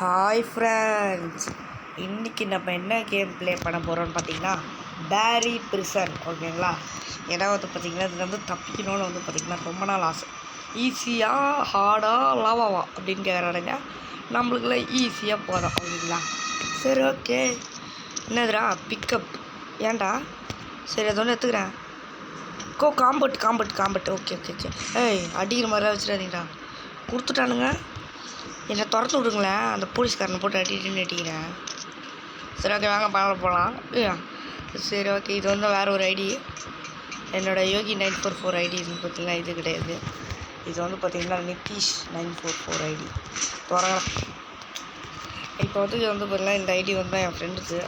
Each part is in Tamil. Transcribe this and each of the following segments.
ஹாய் ஃப்ரெண்ட்ஸ், இன்றைக்கி நம்ம என்ன கேம் ப்ளே பண்ண போகிறோம்னு பார்த்தீங்கன்னா பேரி பிரிசன். ஓகேங்களா? ஏன்னா பார்த்திங்கன்னா இது தப்பிக்கணும்னு பார்த்திங்கன்னா ரொம்ப நாள் ஆசை. ஈஸியாக ஹார்டாக லாவாவா அப்படின்னு கேட்குறானுங்க. நம்மளுக்குலாம் ஈஸியாக போதும். ஓகேங்களா? சரி, ஓகே. என்னதுடா பிக்கப்? ஏன்டா? சரி, அது ஒன்று எடுத்துக்கிறேன். காம்பட். ஓகே. ஏய், அடிக்கிற மாதிரிலாம் வச்சுடாதீங்கடா. கொடுத்துட்டானுங்க. என்னை துரத்து விடுங்களேன். அந்த போலீஸ்காரனை போட்டு அடிக்கிறேன். சரி, ஓகே, வாங்க பரவாயில்ல போகலாம். சரி, ஓகே. இது வேறு ஒரு ஐடி. என்னோடய யோகி 944 ஐடி இதுன்னு பார்த்தீங்கன்னா இது கிடையாது. இது பார்த்திங்கன்னா நிதிஷ் 944 ஐடி. வரலாம். இப்போ இது பார்த்திங்கன்னா இந்த ஐடி என் ஃப்ரெண்டுக்கு.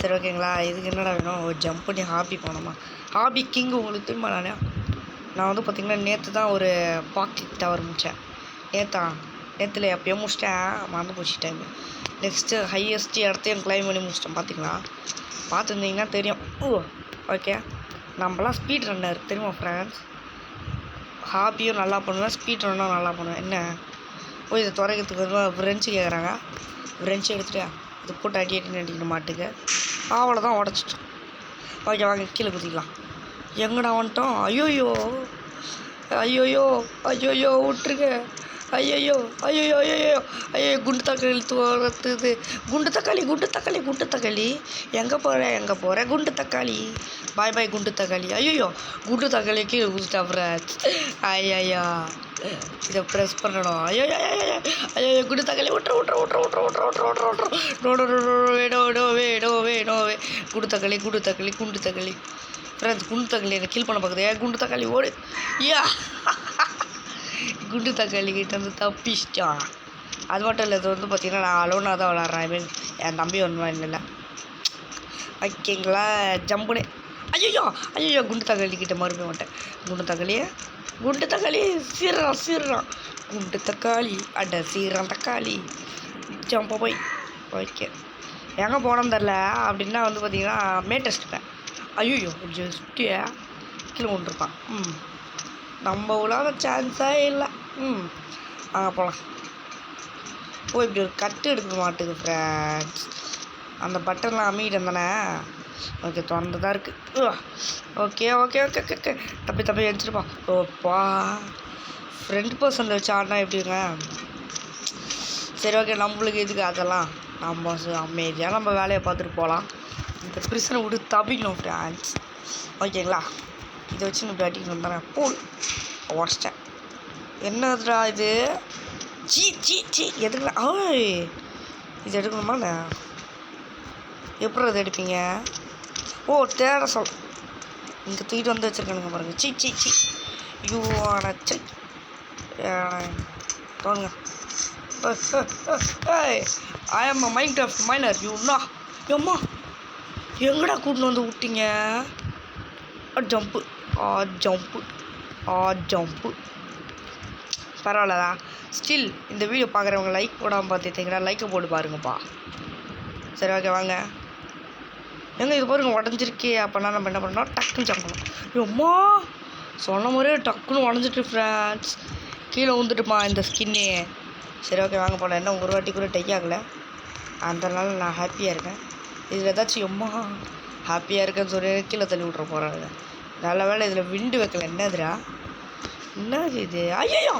சரி, ஓகேங்களா? இதுக்கு என்னடா வேணும்? ஜம்ப் பண்ணி ஹாபி போனோமா? ஹாபி கிங் உங்களுக்கு திரும்ப நான் பார்த்திங்கன்னா நேற்று தான் ஒரு பாக்கெட் டவர் முடித்தேன். நேற்றுல எப்போயோ முடிச்சிட்டேன், மறந்து போச்சு டைம். நெக்ஸ்ட்டு ஹையஸ்ட் இடத்தையும் கிளைம் பண்ணி முடிச்சிட்டேன். பார்த்துருந்தீங்கன்னா தெரியும். ஓகே, நம்மளாம் ஸ்பீட் ரன்னர் தெரியுமா ஃப்ரெண்ட்ஸ்? ஹாபியும் நல்லா பண்ணுவேன், ஸ்பீட் ரன்னும் நல்லா பண்ணுவேன். என்ன இதை துறைக்கிறதுக்கு ஃப்ரெண்ட்ஸு கேட்குறாங்க. ஃப்ரெண்ட்ஸு எடுத்துகிட்டு இது போட்டு அடிக்கணும் மாட்டுக்கு. அவ்வளோதான், உடச்சிட்டு. ஓகே, வாங்க கீழே குதிக்கலாம். எங்கடா வந்துட்டோம்? ஐயோயோ விட்டுருங்க. ஐயோ குண்டு தக்காளி. எங்கே போகிற குண்டு தக்காளி? பாய் குண்டு தக்காளி. ஐயோ குண்டு தக்காளி கீழே குதிட்டா ஃப்ரெண்ட்ஸ். ஐயோ இதை ப்ரெஸ் பண்ணணும். ஐயோ குண்டு தக்காளி விட்ரு. குண்டு தக்காளி ஃப்ரெண்ட்ஸ். குண்டு தக்காளி என்னை கீழ் பண்ண பார்க்குது. குண்டு தக்காளி ஓடு. குண்டு தக்காளி கிட்ட தப்பிச்சிட்டான். அது மட்டும் இல்லை, இது பார்த்திங்கன்னா நான் அலோனாக தான் விளாட்றேன். ஐ மீன் என் தம்பி ஒன்று இல்லை. ஓகேங்களா? ஜம்புனே. ஐயோ குண்டு தக்காளி கிட்ட மறுபடியும் மாட்டேன். குண்டு தக்காளி சீர்றான். குண்டு தக்காளி சீர்றான் தக்காளி. ஜம்ப போய். ஓகே, எங்கே போனோம் தெரில. அப்படின்னா பார்த்திங்கன்னா மேட்டஸ்ட்டுப்பேன். ஐயோ ஜஸ்ட்டு கீழே கொண்டுருப்பான். நம்ம உலக சான்ஸாக இல்லை. போகலாம். இப்படி ஒரு கட்டு எடுக்க மாட்டேங்குது ஃப்ரெண்ட்ஸ். அந்த பட்டன்லாம் அம்மிக்கிட்டு இருந்தானே. ஓகே, திறந்து தான் இருக்குது. ஓகே. தப்பி எழுச்சிருப்பா. ஓப்பா, ஃப்ரெண்ட் பர்சனில் வச்சு ஆடினா எப்படிங்க? சரி, ஓகே. நம்மளுக்கு எதுக்கு அதெல்லாம்? நம்ம அமைதியாக நம்ம வேலையை பார்த்துட்டு போகலாம். இந்த பிரிசனை விட்டு தப்பிக்கணும் ஃப்ரெண்ட்ஸ். ஓகேங்களா? இதை வச்சு இப்படி அடிக்கணும் தானே. போல் உடச்சிட்டேன். என்னதுடா இது? சீ எதுக்குடா? இது எடுக்கணுமா? எப்படி அது எடுப்பீங்க? தேட சொல். இங்கே தூக்கிட்டு வந்து வச்சுருக்கானுங்க பாருங்க. சீ யூ ஆனச்சு தோணுங்க. ஐ எம் மைன்கிராஃப்ட் மைனர் யூண்ணா. எம்மா எங்கடா கூட்டின்னு வந்து விட்டீங்க? ஜம்ப்பு பரவாயில்லதா. ஸ்டில் இந்த வீடியோ பார்க்குறவங்க லைக் போடாமல் பார்த்துட்டிங்கன்னா லைக்கை போட்டு பாருங்கப்பா. சரி, ஓகே, வாங்க. இது பாருங்க உடஞ்சிருக்கே. அப்போனா நம்ம என்ன பண்ணோம்? டக்குன்னு ஜம்ப் பண்ணணும். அம்மா சொன்ன மாதிரியே டக்குன்னு உடஞ்சிட்டு ஃப்ரெண்ட்ஸ். கீழே வந்துட்டுமா இந்த ஸ்கின்னே. சரி, ஓகே, வாங்க போகலாம். என்ன ஒரு வாட்டி கூட டை ஆகலை. அதனால நான் ஹாப்பியாக இருக்கேன். இதில் ஏதாச்சும் எம்மா ஹாப்பியாக இருக்கேன்னு சொல்லி கீழே தள்ளி விட்ற போகிறாங்க. நல்ல வேலை இதில் விண்டு வைக்கல. என்னதுடா? என்னது இது? ஐயோ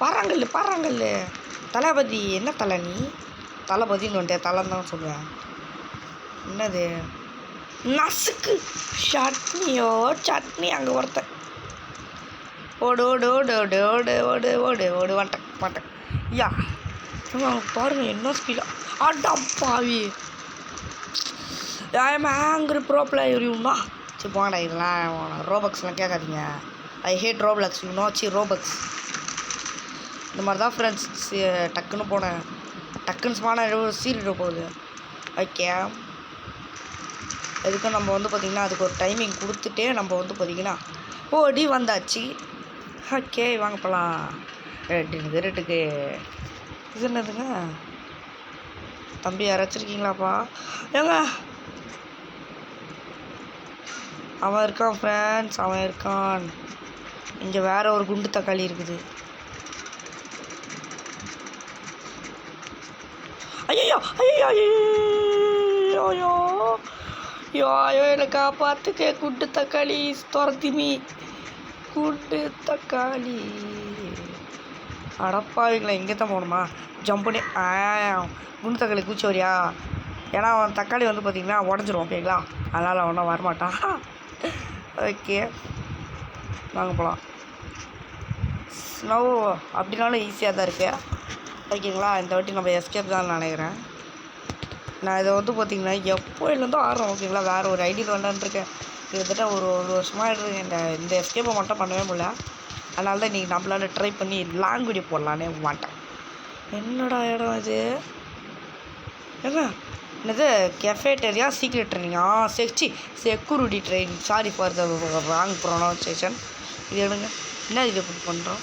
பாறாங்கல்ல. தளபதி. என்ன தலை நீ? தளபதின்னு வந்துட்டேன். தலைன்னு தான் சொல்லுவேன். என்னது? நசுக்கு சட்னி. அங்கே ஒருத்தன். ஓடு வந்துட்டேன். பாருங்க என்ன ஸ்பீடா. பாவி. I am angry bro player யூண்ணா. சரி, போங்கடா. இதெல்லாம் ரோபக்ஸ்லாம் கேட்காதீங்க. I hate Roblox Robux. இந்த மாதிரி தான் ஃப்ரெண்ட்ஸ். டக்குன்னு போனேன். டக்குன்னு ஸ்மானா சீரிட போகுது. ஓகே, எதுக்கும் நம்ம பார்த்திங்கன்னா அதுக்கு ஒரு டைமிங் கொடுத்துட்டே நம்ம பார்த்திங்கன்னா ஓடி வந்தாச்சு. ஓகே, வாங்க போகலாம். ரெட்டுக்கு இது என்னதுங்க? தம்பி யாராச்சிருக்கீங்களாப்பா? ஏங்க அவன் இருக்கான் ஃப்ரெண்ட்ஸ். இங்கே வேறு ஒரு குண்டு தக்காளி இருக்குது. ஐயோ ஐயோ ஐயோ ஐயோ ஐயோ என்னை காப்பாற்றுக்க குண்டு தக்காளி துரத்திமி குண்டு தக்காளி அடப்பாவீங்களா எங்கே தான் போகணுமா ஜம்ப் பண்ணி குண்டு தக்காளி கூச்சி வரியா ஏன்னா அவன் தக்காளி வந்து பார்த்திங்கன்னா உடஞ்சிரும் ஓகேங்களா அதனால் அவனும் வரமாட்டான் ஓகே வாங்க போகலாம் ஸ்னோ அப்படின்னாலும் ஈஸியாக தான் இருக்கு ஓகேங்களா இந்த வாட்டி நம்ம எஸ்கேப் தான் நினைக்கிறேன் நான் இதை வந்து பார்த்திங்கன்னா எப்போலேருந்தோ ஆடுறோம் ஓகேங்களா வேறு ஒரு ஐடியில் விளாண்டுருக்கேன் கிட்டத்தட்ட ஒரு வருஷமாக இருக்கேன் இந்த எஸ்கேப்பை மட்டும் பண்ணவே முடியல அதனால தான் இன்றைக்கி நம்மளால ட்ரை பண்ணி லாங் வீடியோ போடலானே மாட்டேன் என்னடா இடம் இது ஏங்க என்னது கெஃபேட்டரியா சீக்ரெட் ட்ரைனிங்கா security training sorry for the wrong pronunciation இது எடுங்க என்ன இது இப்படி பண்ணுறோம்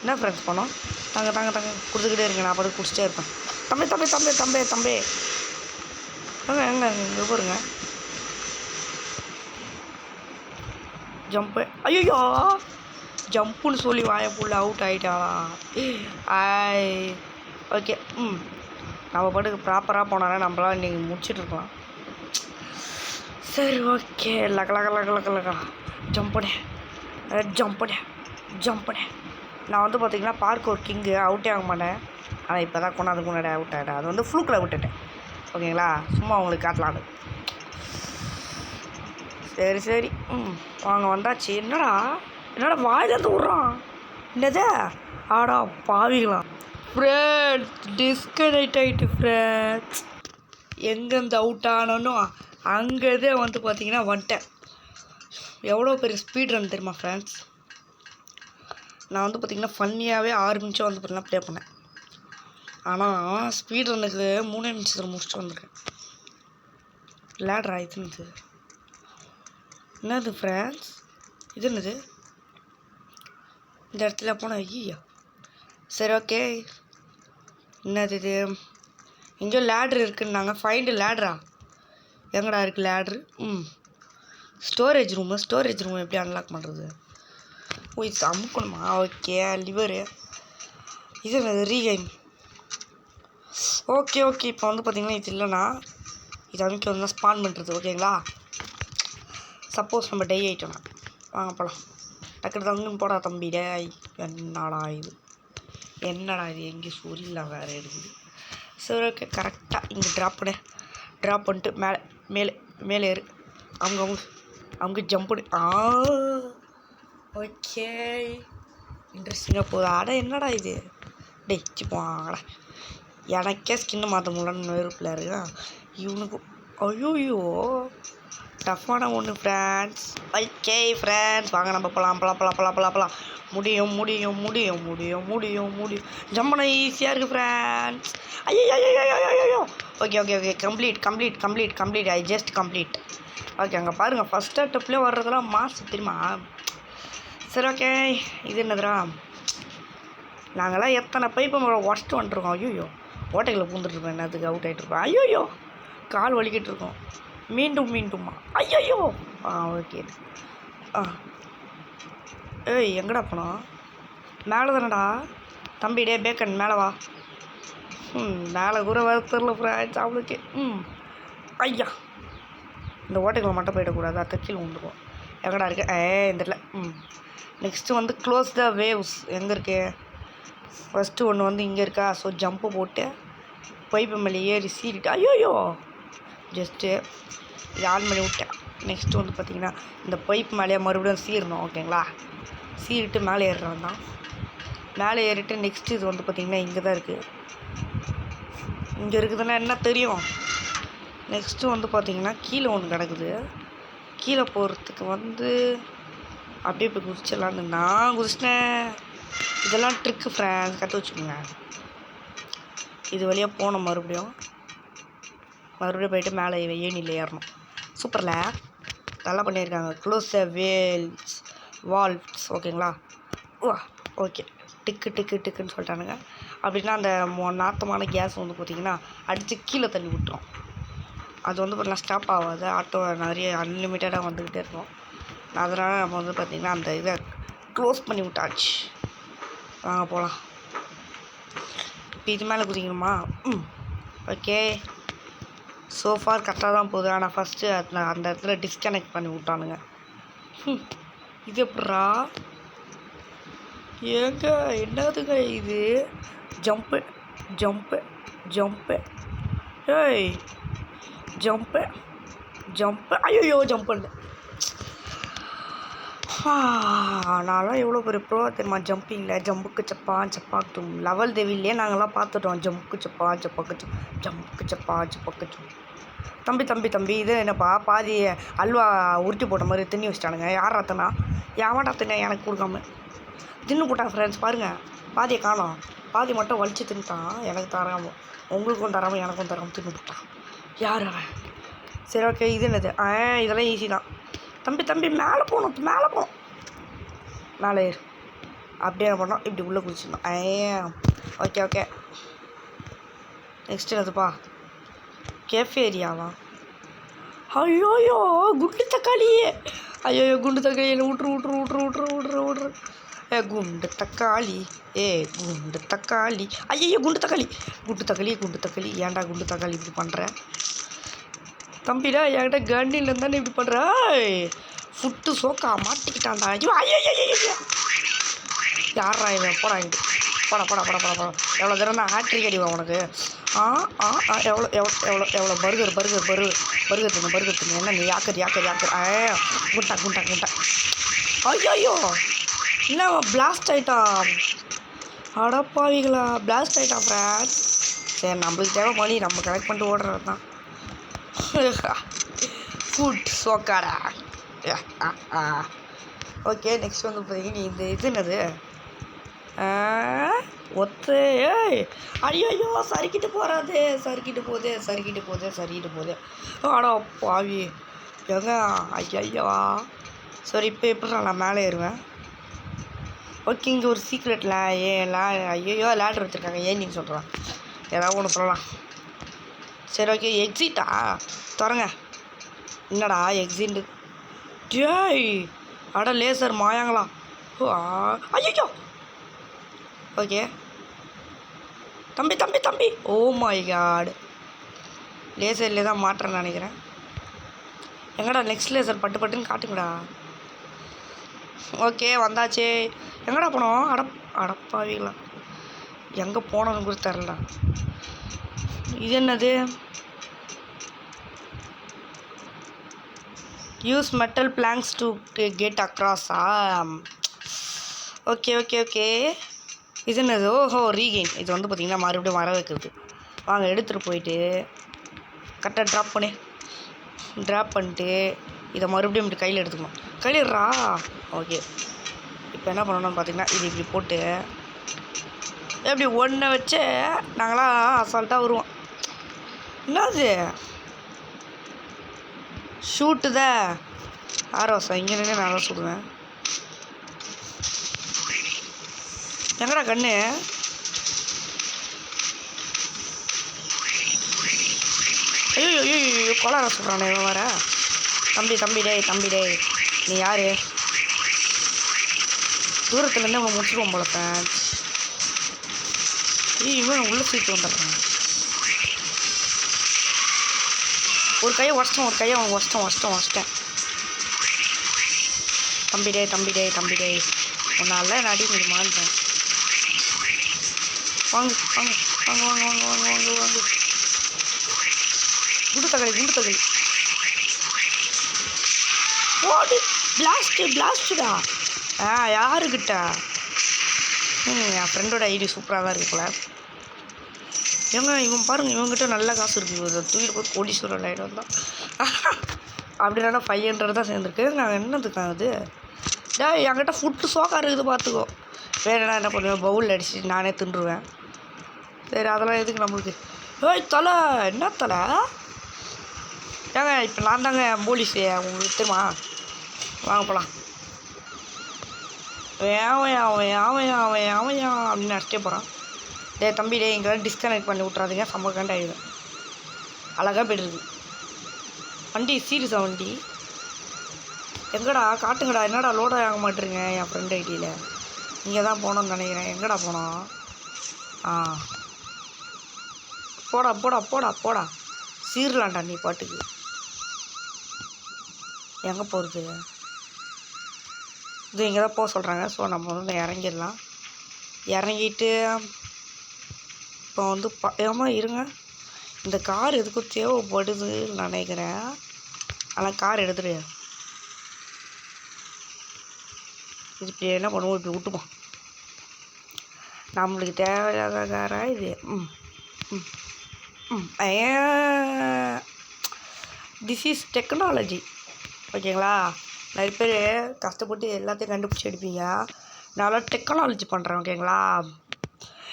என்ன ஃப்ரெண்ட்ஸ் பண்ணோம் தாங்க கொடுத்துக்கிட்டே இருங்க நான் பாட்டு குடிச்சிட்டே இருப்பேன் தம்பி எங்க இங்கே போருங்க ஜம்ப்பு ஐயோ ஜம்ப்புன்னு சொல்லி வாயப்புள்ள அவுட் ஆகிட்டாளா ஓகே நம்ம பாட்டுக்கு ப்ராப்பராக போனாலே நம்மளால் இன்றைக்கி முடிச்சிட்ருக்கலாம் சரி ஓகே லக்க ஜம்ப் பண்ணேன் நான் வந்து பார்த்திங்கன்னா பார்க் ஒரு கிங்கு அவுட்டே ஆக மாட்டேன் ஆனால் இப்போ தான் கொண்டாந்து முன்னாடி அவுட் ஆகிட்டேன் அது வந்து ஃப்ளூக்கில் விட்டுட்டேன் ஓகேங்களா சும்மா உங்களுக்கு காட்டலான்னு சரி வாங்க வந்தாச்சு என்னடா வாயிலேருந்து விட்றான் என்னது ஆடா பாவிக்கலாம் ஃப்ரெண்ட்ஸ் டிஸ்கனெக்ட் ஆகிட்டு ஃப்ரெண்ட்ஸ் எங்கேருந்து அவுட் ஆனோன்னு அங்கேதே வந்து பார்த்திங்கன்னா வந்துட்டேன் எவ்வளோ பெரிய ஸ்பீட் ரன் தெரியுமா ஃப்ரெண்ட்ஸ் நான் வந்து பார்த்திங்கன்னா ஃபன்னியாகவே 6 நிமிஷம் வந்து பார்த்திங்கன்னா ப்ளே பண்ணேன் ஆனால் ஸ்பீட் ரன்னுக்கு 3 நிமிஷத்தில் முடிச்சுட்டு வந்திருக்கேன் லேட்ரா இது என்னது ஃப்ரெண்ட்ஸ் இது என்னது இந்த இடத்துல போனால் ஐயா சரி ஓகே என்னது இது எங்கேயோ லேட்ரு இருக்குன்னாங்க ஃபைண்டு லேட்ரா எங்கடா இருக்குது லேட்ரு ஸ்டோரேஜ் ரூம் எப்படி அன்லாக் பண்ணுறது இது அமுக்கணுமா ஓகே லிவரு இது என்னது ரீகைன் ஓகே இப்போ வந்து பார்த்திங்கன்னா இது இல்லைனா இது அமைக்க வந்து ஸ்பான் பண்ணுறது ஓகேங்களா சப்போஸ் நம்ம டை ஆகிட்டோம்னா வாங்க போகலாம் டக்குனு தங்குன்னு போடா தம்பி டே என்னடா இது எங்கேயும் சொரியலாம் வேறு இருக்குது சரி ஓகே கரெக்டாக இங்கே ட்ராப் பண்ணிட்டு மேலே ஏறு அவங்க ஜம்ப் பண்ணி ஓகே இன்ட்ரெஸ்டிங்காக போகுது என்னடா இது டேய் சிப்பாங்கடா எனக்கே ஸ்கின்னு மாற்ற முடியலன்னு வெறுப்பில் இருக்கா இவனுக்கும் ஐயோ டஃப்பான ஒன்று ஃப்ரெண்ட்ஸ் ஓகே ஃப்ரெண்ட்ஸ் வாங்க நம்ம போகலாம் முடியும் ஜம்ப் பண்ண ஈஸியாக இருக்குது ஃப்ரெண்ட்ஸ் ஐயோ okay complete I just complete okay அங்கே பாருங்கள் ஃபஸ்ட் அட்டப்லேயே வர்றதெல்லாம் மாசு தெரியுமா சரி ஓகே இது என்னதுரா நாங்கள்லாம் எத்தனை பைப்பை உடச்சிட்டு வந்துட்டுருக்கோம் ஐயோ ஓட்டைகளை பூந்துட்டுருக்கோம் என்னத்துக்கு அவுட் ஆகிட்ருக்கோம் ஐயோ கால் வலிக்கிட்டு இருக்கோம் மீண்டுமா ஐயோ ஓகே ஏய் எங்கடா போனோம் மேலே தானடா தம்பி டே பேக்கன் மேலே வா மேலே கூட வர தெரில ஃப்ரெண்ட்ஸ் அவளுக்கு ஐயா இந்த ஓட்டைகளை மட்டும் போயிடக்கூடாது அத்தை கீழே வந்துடுவோம் எங்கடா இருக்கு இந்த இல்லை நெக்ஸ்ட்டு வந்து க்ளோஸ் த வேவ்ஸ் எங்கே இருக்கு ஃபஸ்ட்டு ஒன்று வந்து இங்கே இருக்கா ஸோ ஜம்ப்பு போட்டு பைப்பு மேலே ஏறி சீறிட்டு ஐயோ ஜஸ்ட்டு இது ஆன் பண்ணி விட்டேன் நெக்ஸ்ட்டு வந்து பார்த்திங்கன்னா இந்த பைப் மேலேயே மறுபடியும் சீரணும் ஓகேங்களா சீரிட்டு மேலே ஏறுறான் தான் மேலே ஏறிட்டு நெக்ஸ்ட்டு இது வந்து பார்த்திங்கன்னா இங்கே தான் இருக்குது இங்கே இருக்குதுன்னா என்ன தெரியும் நெக்ஸ்ட்டு வந்து பார்த்திங்கன்னா கீழே ஒன்று கிடக்குது கீழே போகிறதுக்கு வந்து அப்படியே போய் குதிச்சிடலான்னு நான் குதிச்சிட்டேன் இதெல்லாம் ட்ரிக்கு ஃப்ரெண்ட்ஸ் கற்று வச்சுக்கோங்க இது வழியாக போனோம் மறுபடியும் போயிட்டு மேலே ஏணியில் ஏறணும் சூப்பரில் நல்லா பண்ணியிருக்காங்க க்ளோஸ் த வால்ஸ் ஓகேங்களா ஓகே டிக்குன்னு சொல்லிட்டானுங்க அப்படின்னா அந்த நாத்தமான கேஸ் வந்து பார்த்திங்கன்னா அடித்து கீழே தள்ளி விட்டுரும் அது வந்து பார்த்தீங்கன்னா ஸ்டாப் ஆகாது ஆட்டோ நிறைய அன்லிமிட்டடாக வந்துக்கிட்டே இருக்கும் அதனால் நம்ம வந்து பார்த்திங்கன்னா அந்த இதை க்ளோஸ் பண்ணி விட்டாச்சு வாங்க போகலாம் இப்போ இது மேலே குதிக்கணுமா? ஓகே. சோஃபார் கரெக்டாக தான் போகுது. ஆனால் ஃபஸ்ட்டு அந்த இடத்துல டிஸ்கனெக்ட் பண்ணி விட்டானுங்க. இது எப்பட்றா? ஏங்க என்னதுங்க இது? Jump jump jump. ஏய் ஜம்ப்பு ஜம்ப்பு. ஐயோ ஜம்ப் பண்ணு. நான்லாம் எவ்வளோ பெரிய ப்ரோ தெரியுமா ஜம்பிங்கில். ஜம்புக்கு சப்பான் சப்பாக்கும் லெவல் தேவிலே நாங்கள்லாம் பார்த்துட்டோம். ஜம்புக்கு சப்பான் சப்பாக்கு ஜம்புக்கு சப்பான் சப்பாக்கு. தம்பி தம்பி தம்பி இது என்னப்பா பாதி அல்வா உருட்டி போட்ட மாதிரி தின்னி வச்சிட்டானுங்க. யார் ரத்தனா? யாவாடா தின்ன எனக்கு கொடுக்காம தின்னு போட்டான் ஃப்ரெண்ட்ஸ். பாருங்கள் பாதியை காணோம். பாதி மட்டும் வலிச்சு தின்னுட்டான். எனக்கு தராமல் உங்களுக்கும் தராமல் எனக்கும் தராமல் தின்னு போட்டான். யார் அவன்? சரி ஓகே. இது என்னது? இதெல்லாம் ஈஸி தான். தம்பி தம்பி மேலே போகணும். மேலே போகணும். மேலே ஏறு. அப்படியே என்ன பண்ணோம்? இப்படி உள்ளே குதிச்சிடணும். Okay okay. நெக்ஸ்ட் என்னதுப்பா? கேஃபேரியாவா? ஐயோயோ குண்டு தக்காளி. ஐயோ குண்டு தக்காளி. விட்ரு விட்ரு விட்ரு விட்ரு விட்ரு விட்ரு. குண்டு தக்காளி. குண்டு தக்காளி. ஐயோ குண்டு தக்காளி குண்டு தக்காளி குண்டு தக்காளி. ஏன்டா குண்டு தக்காளி இப்படி பண்ணுற? தம்பிடா என்கிட்ட கண்டியில் தானே இப்படி பண்ணுற? ஃபுட்டு சோக்கா மாட்டிக்கிட்டான்டா. ஐயோ ஐயோ ஐயோ. யாரா இவன்? போடா இங்கே. போடா போடா போடா போடா போடா. எவ்வளோ தூரம் தான் ஹேட்ரிக் அடிவா உனக்கு? எவ்வளோ எவ்வளோ எவ்வளோ எவ்வளோ பர்கர் பர்கர் பர்கர் பர்கர் தின்னு பர்கர் தின்னு. என்ன நீ யாக்கர் யாக்கர் யாக்கர்? குண்டா குண்டா குண்டா. ஐயோ என்ன பிளாஸ்ட் ஆகிட்டான். அடப்பாவிங்களா பிளாஸ்ட் ஆகிட்டான் ஃப்ரெண்ட்ஸ். சரி நம்மளுக்கு தேவை மணி. நம்ம கலெக்ட் பண்ணிட்டு ஓடுறது தான். ஃபுட் சோக்காடா. ஓகே நெக்ஸ்ட் வந்து பார்த்தீங்கன்னா இந்த இது என்னது? ஒத்து. ஐயோ சறுக்கிட்டு போகிறாது. சறுக்கிட்டு போகுது சறுக்கிட்டு போகுது சறுக்கிட்டு போகுது. ஆடா பாவி எங்க? ஐயோ சரி இப்போ எப்படி நான் மேலே ஏறுவேன்? ஓகே இங்கே ஒரு சீக்ரெட்டில் ஐயோ லேட்ரு வச்சுருக்காங்க. ஏன் நீங்கள் சொல்கிறேன் ஏதாவது ஒன்று சொல்லலாம். சரி ஓகே. எக்ஸிட்டா தொடங்க. என்னடா எக்ஸிட்டு? ஜேய் அட லேசர் மாயாங்களா? ஐயோ ஓகே. தம்பி தம்பி தம்பி. Oh my God. லேசர்லேயே தான் மாட்டுறேன்னு நினைக்கிறேன். எங்கடா நெக்ஸ்ட் லேசர் பட்டு பட்டுன்னு காட்டுங்கடா. ஓகே வந்தாச்சு. எங்கடா போனோம்? அடப்பாவீங்களா எங்கே போனோன்னு கூட தெரிலடா. இது என்னது? Use metal planks to get அக்ராஸா? Okay okay okay. இது என்னது? ஓஹோ ரீகெயின். இது வந்து பார்த்திங்கன்னா மறுபடியும் வர வைக்கிறது. வாங்க எடுத்துகிட்டு போயிட்டு கரெக்டாக ட்ராப் பண்ணிட்டு இதை மறுபடியும் இப்படி கையில் எடுத்துக்கணும். கையிடுறா. ஓகே இப்போ என்ன பண்ணணும்னு பார்த்திங்கன்னா இது இப்படி போட்டு எப்படி ஒன்றை வச்சு நாங்களாம் அசால்ட்டாக வருவோம். என்னது ஷூட்டு தான் ஆரோசா. இங்கே நின்று நான் தான் சுடுவேன். எங்கடா கண்ணு? ஐயோ ஐயோ கொலார சொல்கிறானே இவன் வர. தம்பி தம்பி டேய் தம்பி டேய் நீ யார்? தூரத்துலேருந்து அவனை முடிச்சுடுவோம் போல ஃப்ரெண்ட்ஸ். இவன் உள்ள சீட்டு வந்துடுறான். ஒரு கையை உடச்சிட்டேன். ஒரு கையை அவன் உடச்சிட்டேன். தம்பி டேய் உன்னால நடி முடியுமான்றேன். வாங்க வாங்க வாங்க வாங்க வாங்க வாங்க வாங்க வாங்க. குண்டு தகலி ஓடு. பிளாஸ்டுடா. யாருக்கிட்ட? என் ஃப்ரெண்டோட ஐடி சூப்பராக தான் இருக்கு போல. ஏங்க இவன் பாருங்கள் இவங்ககிட்ட நல்ல காசு இருக்குது. தூக்கிட்டு போய் கோடீஸ்வரர் ஆகிடும் தான். அப்படின்னா 500 தான் சேர்ந்துருக்கு. நான் என்னதுக்காக இது? என்கிட்ட ஃபுட்டு சோக்கா இருக்குது பார்த்துக்கோ. வேணுன்னா என்ன பண்ணுவேன்? பவுலில் அடிச்சுட்டு நானே தின்றுவேன். சரி அதெல்லாம் எதுக்கு நம்மளுக்கு? தலை என்ன தலை? ஏங்க இப்போ நான் தாங்க போலீஸு உங்களுக்கு தெரியுமா? வாங்க போகலாம். அவன் அப்படின்னு அடிச்சிட்டே போகிறான். தம்பி இங்கே டிஸ்கனெக்ட் பண்ணி விட்றாதீங்க. செம்ம கண்டு ஆகிடுவேன். அழகாக போய்டுருக்கு வண்டி. சீரியஸாக வண்டி எங்கடா காட்டுங்கடா. என்னடா லோட் ஆக மாட்டேருங்க என் ஃப்ரெண்ட் ஐடியில். இங்கே தான் போனோம்னு நினைக்கிறேன். எங்கடா போனோம்? போடா போடா போடா போடா சீரலாண்டா நீ பாட்டுக்கு. எங்கே போகிறது? இது இங்கே தான் போக சொல்கிறாங்க. ஸோ நம்ம வந்து இறங்கிடலாம். இறங்கிட்டு இப்போ வந்து ஏமா இருங்க, இந்த கார் எதுக்கும் தேவைப்படுதுன்னு நினைக்கிறேன். ஆனால் கார் எடுத்துடு. இது இப்படி என்ன பண்ணுவோம், இப்படி விட்டுப்போம். நம்மளுக்கு தேவையில்லாத காராக இது. This is technology. ஓகேங்களா? நிறைய பேர் கஷ்டப்பட்டு எல்லாத்தையும் கண்டுபிடிச்சி எடுப்பீங்க. நல்லா டெக்னாலஜி பண்ணுறேன். ஓகேங்களா?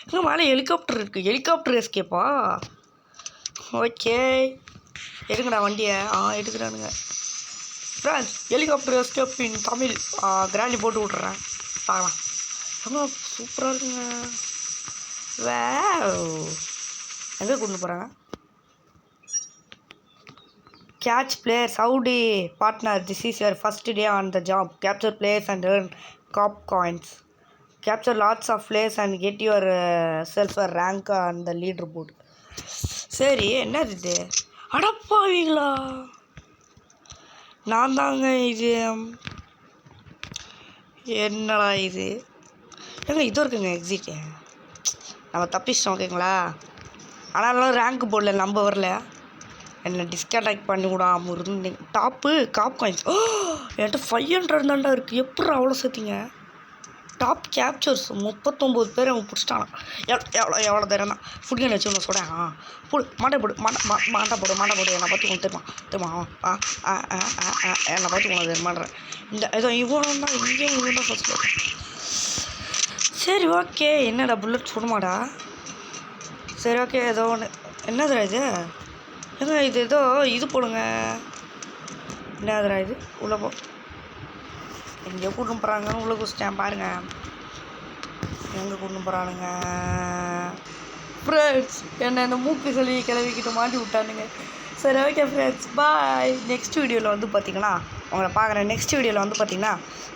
இன்னும் மேலே ஹெலிகாப்டர் இருக்குது. ஹெலிகாப்டர் எஸ்கேப்பா? ஓகே, எடுங்கடா வண்டியை. எடுக்கிறானுங்க ஃப்ரெண்ட்ஸ். ஹெலிகாப்டர் எஸ்கேப் இன் தமிழ் கிராண்டி போட்டு விட்றேன், பார்க்கலாம். ரொம்ப சூப்பராக இருக்குங்க. எங்கே கொண்டு போகிறாங்க? Catch players, howdy partner, this is your first day on the job. Capture players and earn cop coins. Capture lots of players and get yourself a rank on the leaderboard. சரி, என்னது இது? அடப்பாவீங்களா, நான் தாங்க இது. என்னடா இது? ஏங்க இது இருக்குங்க எக்ஸிட்டு. நம்ம தப்பிச்சிட்டோம். ஓகேங்களா? ஆனாலும் ரேங்க் போடல, நம்ம வரல. என்னை டிஸ்கனெக்ட் பண்ணி விடாமல் இருந்தீங்க. டாப்பு காப் காயின்ஸ். என்கிட்ட 500 தாண்டா இருக்குது. எப்படி அவ்வளோ சேர்த்திங்க? டாப் கேப்சர்ஸ் 39 பேர் அவன் பிடிச்சிட்டானா? எவ்வளோ தரம் தான். ஃபுட் கேன் வச்சு ஒன்று சொல்ல. மாட்டை போடு மாட்டை போடு. என்னை பார்த்து உனக்கு தெரியுமா? என்னை பார்த்து உனக்கு தெரியுமான்றேன். இந்த ஏதோ இவன் தான் இவன் தான் ஃபஸ்ட்டு. சரி ஓகே. என்னடா புல்லட் சுடுமாடா? சரி ஓகே, ஏதோ ஒன்று. என்னதுடா இது? ஏங்க இது ஏதோ இது போடுங்க. என்னதுடா இது? உள்ளே போ. எங்கேயோ கூட்டு போகிறாங்கன்னு உள்ளே குடிச்சிட்டேன் பாருங்கள். எங்கே கூட்டு போகிறானுங்க ஃப்ரெண்ட்ஸ்? என்ன இந்த மூக்கு சொல்லி கிளவிக்கிட்டு மாட்டி விட்டானுங்க. சரி ஓகே ஃப்ரெண்ட்ஸ், பாய். நெக்ஸ்ட் வீடியோவில் வந்து பார்த்திங்கன்னா உங்களை பார்க்குறேன். நெக்ஸ்ட் வீடியோவில் வந்து பார்த்திங்கன்னா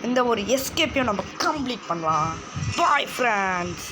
இந்த ஒரு எஸ்கேப்பையும் நம்ம கம்ப்ளீட் பண்ணலாம். Bye friends.